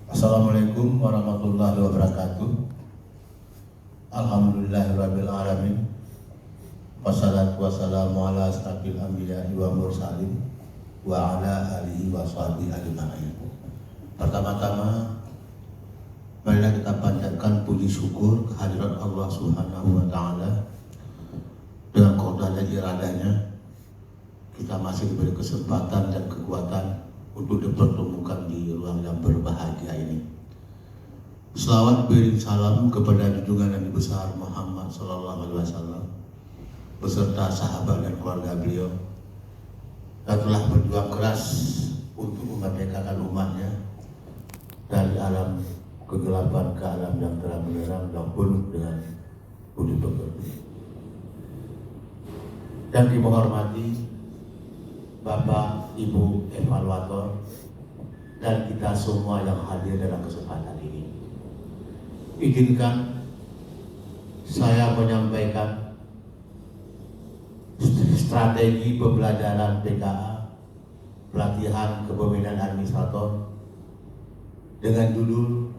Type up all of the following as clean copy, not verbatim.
Assalamualaikum warahmatullahi wabarakatuh. Alhamdulillahirabbil alamin. Wassalatu wassalamu ala asrofil anbiya'i wa mursalin wa ala alihi wa sahbihi ajma'in. Pertama-tama marilah kita panjatkan puji syukur kehadirat Allah Subhanahu wa taala. Dengan qada dan iradanya kita masih diberi kesempatan dan kekuatan untuk dipertemukan di ruang yang berbahagia ini. Selawat beriring salam kepada junjungan Nabi besar Muhammad sallallahu alaihi wasallam beserta sahabat dan keluarga beliau yang telah berjuang keras untuk memerdekakan umatnya dari alam kegelapan ke alam yang terang benderang dan penuh dengan budi pekerti. Yang dihormati Bapak, Ibu evaluator, dan kita semua yang hadir dalam kesempatan ini. Izinkan saya menyampaikan strategi pembelajaran PKA, pelatihan kepemimpinan administrator, dengan judul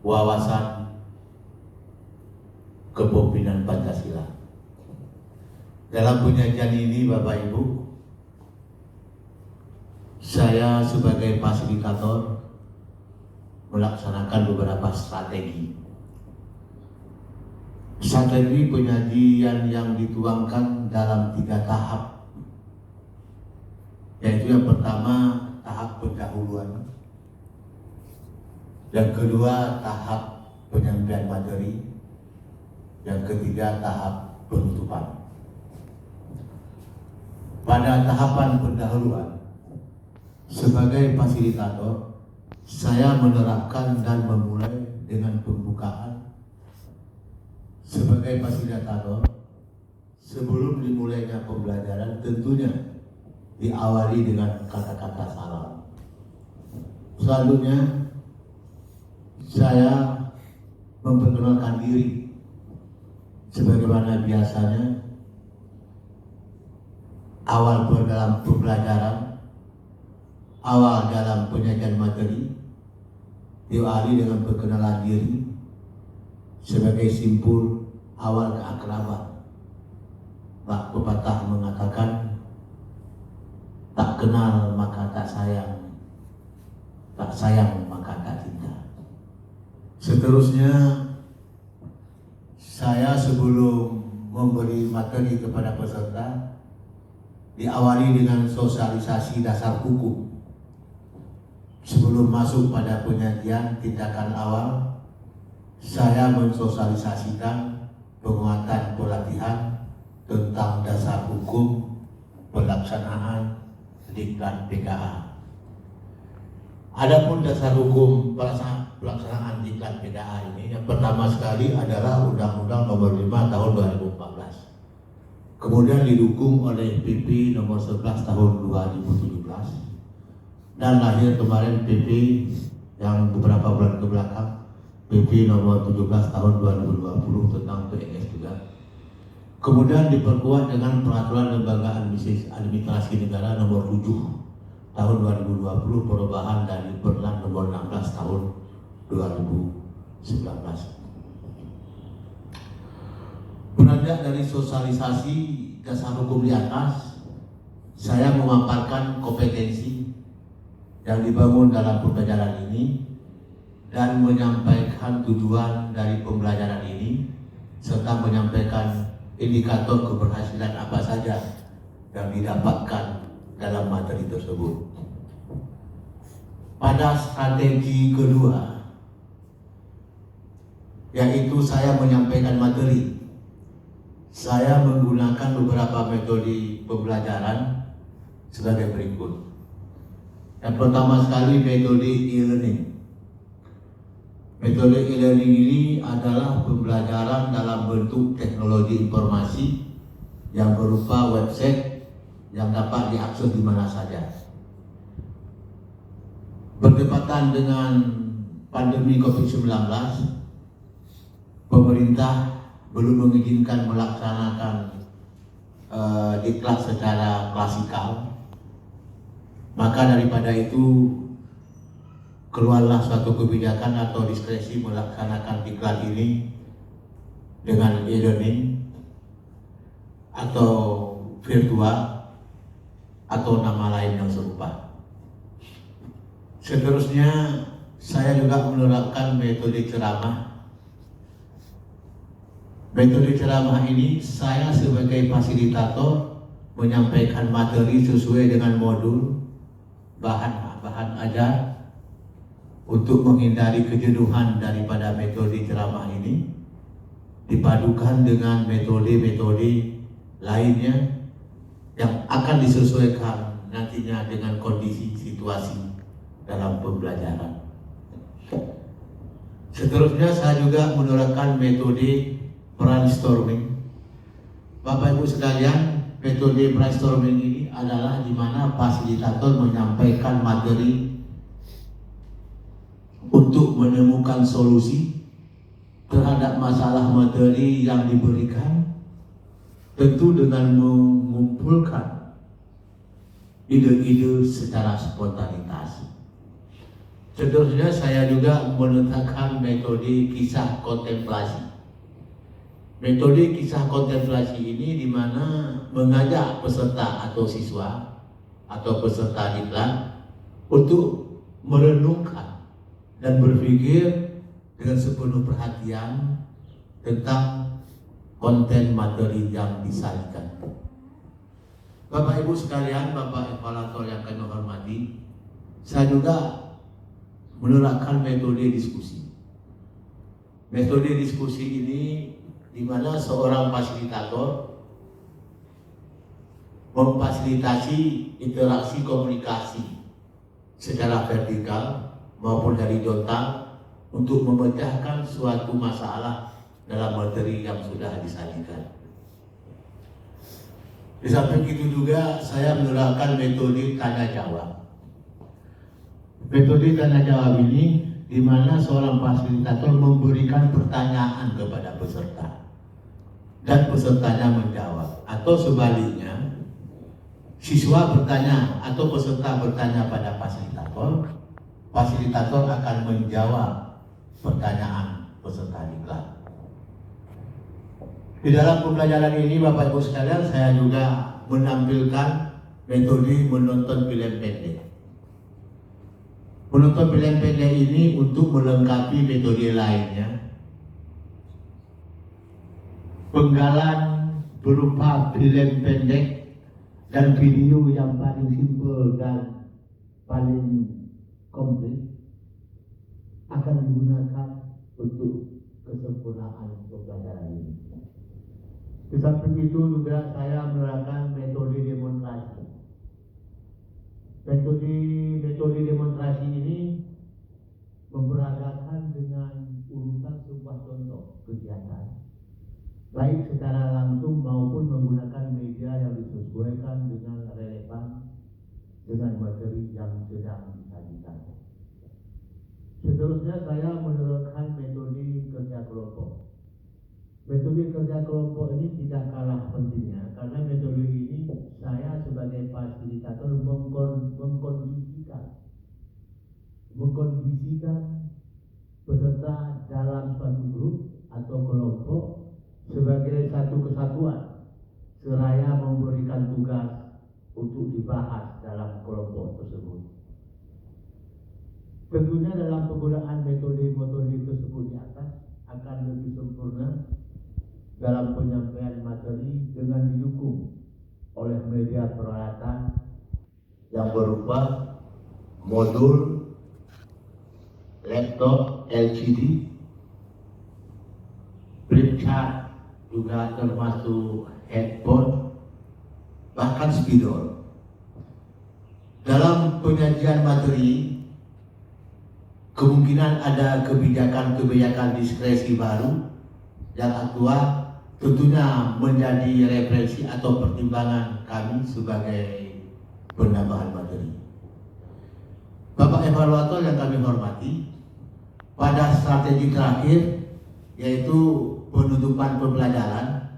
Wawasan Kepemimpinan Pancasila. Dalam penyajian ini, Bapak Ibu, saya sebagai fasilitator melaksanakan beberapa strategi. Strategi penyajian yang dituangkan dalam 3 tahap, yaitu yang pertama tahap pendahuluan, yang kedua tahap penyampaian materi, yang ketiga tahap penutupan. Pada tahapan pendahuluan, sebagai fasilitator, saya menerapkan dan memulai dengan pembukaan. Sebagai fasilitator, sebelum dimulainya pembelajaran, tentunya diawali dengan kata-kata salam. Selanjutnya, saya memperkenalkan diri. Sebagaimana biasanya, awal dalam pembelajaran, awal dalam penyajian materi, diawali dengan perkenalan diri sebagai simpul awal keakraban. Pak pepatah mengatakan, tak kenal maka tak sayang, tak sayang maka tak cinta. Seterusnya, saya sebelum memberi materi kepada peserta, diawali dengan sosialisasi dasar hukum. Sebelum masuk pada penyajian tindakan awal, saya mensosialisasikan penguatan pelatihan tentang dasar hukum pelaksanaan diklat PKA. Adapun dasar hukum pelaksanaan diklat PKA ini, yang pertama sekali adalah Undang-Undang Nomor 5 Tahun 2014. Kemudian didukung oleh PP nomor 11 tahun 2017 dan lahir kemarin PP yang beberapa bulan ke belakang, PP nomor 17 tahun 2020 tentang PNS juga. Kemudian diperkuat dengan Peraturan Lembaga Administrasi Negara nomor 7 tahun 2020 perubahan dari Perlan nomor 16 tahun 2019. Beranjak dari sosialisasi dasar hukum di atas, saya memaparkan kompetensi yang dibangun dalam pembelajaran ini dan menyampaikan tujuan dari pembelajaran ini serta menyampaikan indikator keberhasilan apa saja yang didapatkan dalam materi tersebut. Pada strategi kedua, yaitu saya menyampaikan materi, saya menggunakan beberapa metode pembelajaran sebagai berikut. Yang pertama sekali, metode e-learning. Metode e-learning ini adalah pembelajaran dalam bentuk teknologi informasi yang berupa website yang dapat diakses di mana saja. Berdekatan dengan pandemi COVID-19, pemerintah belum mengizinkan melaksanakan diklat secara klasikal. Maka daripada itu keluarlah suatu kebijakan atau diskresi melaksanakan diklat ini dengan e-learning atau virtual atau nama lain yang serupa. Seterusnya saya juga menerapkan metode ceramah. Metode ceramah ini saya sebagai fasilitator menyampaikan materi sesuai dengan modul bahan ajar untuk menghindari kejenuhan daripada metode ceramah ini dipadukan dengan metode-metode lainnya yang akan disesuaikan nantinya dengan kondisi situasi dalam pembelajaran. Seterusnya saya juga menerapkan metode brainstorming. Bapak Ibu sekalian, metode brainstorming ini adalah di mana fasilitator menyampaikan materi untuk menemukan solusi terhadap masalah materi yang diberikan, tentu dengan mengumpulkan ide-ide secara spontanitas. Seterusnya saya juga meletakkan metode kisah kontemplasi. Metode kisah kontemplasi ini di mana mengajak peserta atau siswa atau peserta diklat untuk merenungkan dan berpikir dengan sepenuh perhatian tentang konten materi yang disajikan. Bapak Ibu sekalian, Bapak evaluator yang kami hormati, saya juga menerapkan metode diskusi. Metode diskusi ini di mana seorang fasilitator memfasilitasi interaksi komunikasi secara vertikal maupun horizontal untuk memecahkan suatu masalah dalam materi yang sudah disajikan. Di samping itu juga saya menerapkan metode tanya jawab. Metode tanya jawab ini di mana seorang fasilitator memberikan pertanyaan kepada peserta dan pesertanya menjawab, atau sebaliknya siswa bertanya atau peserta bertanya pada fasilitator, fasilitator akan menjawab pertanyaan peserta diklat. Di dalam pembelajaran ini Bapak Ibu sekalian, saya juga menampilkan metode menonton film pendek. Menonton film pendek ini untuk melengkapi metode lainnya. Penggalan berupa film pendek dan video yang paling simpel dan paling komplit akan digunakan untuk kesempurnaan pembelajaran ini. Di samping itu juga saya menerapkan metode demonstrasi. Metode demonstrasi ini memberagakan dengan urutan sebuah contoh kegiatan, baik secara langsung maupun menggunakan media yang disesuaikan dengan relevan dengan materi yang sedang disajikan. Seterusnya saya menerapkan metode kerja kelompok. Metode kerja kelompok ini tidak kalah pentingnya karena metode ini saya sebagai fasilitator mengkondisikan peserta dalam suatu grup atau kelompok sebagai satu kesatuan seraya memberikan tugas untuk dibahas dalam kelompok tersebut. Tentunya dalam penggunaan metode-metode tersebut di atas akan lebih sempurna dalam penyampaian materi dengan didukung oleh media peralatan yang berupa modul, laptop, LCD, flip chart, juga termasuk headphone, bahkan spidol. Dalam penyajian materi, kemungkinan ada kebijakan-kebijakan diskresi baru yang aktual, tentunya menjadi referensi atau pertimbangan kami sebagai penambahan materi. Bapak evaluator yang kami hormati, pada strategi terakhir yaitu penutupan pembelajaran,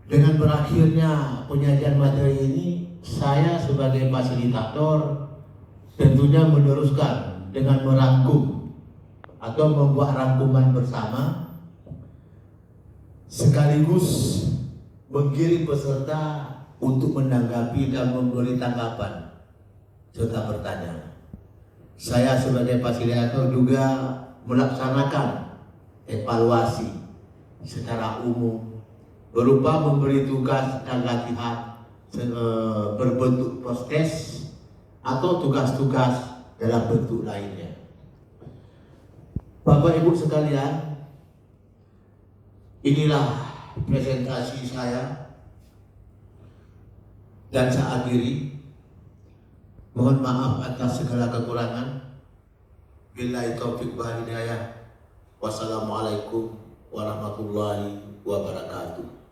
dengan berakhirnya penyajian materi ini, saya sebagai fasilitator tentunya meneruskan dengan merangkum atau membuat rangkuman bersama sekaligus menggiring peserta untuk menanggapi dan memberi tanggapan serta bertanya. Saya sebagai fasilitator juga melaksanakan evaluasi secara umum berupa memberi tugas dan latihan berbentuk podcast atau tugas-tugas dalam bentuk lainnya. Bapak Ibu sekalian, inilah presentasi saya dan saya akhiri. Mohon maaf atas segala kekurangan. Billahi taufik wal hidayah. Wassalamualaikum warahmatullahi wabarakatuh.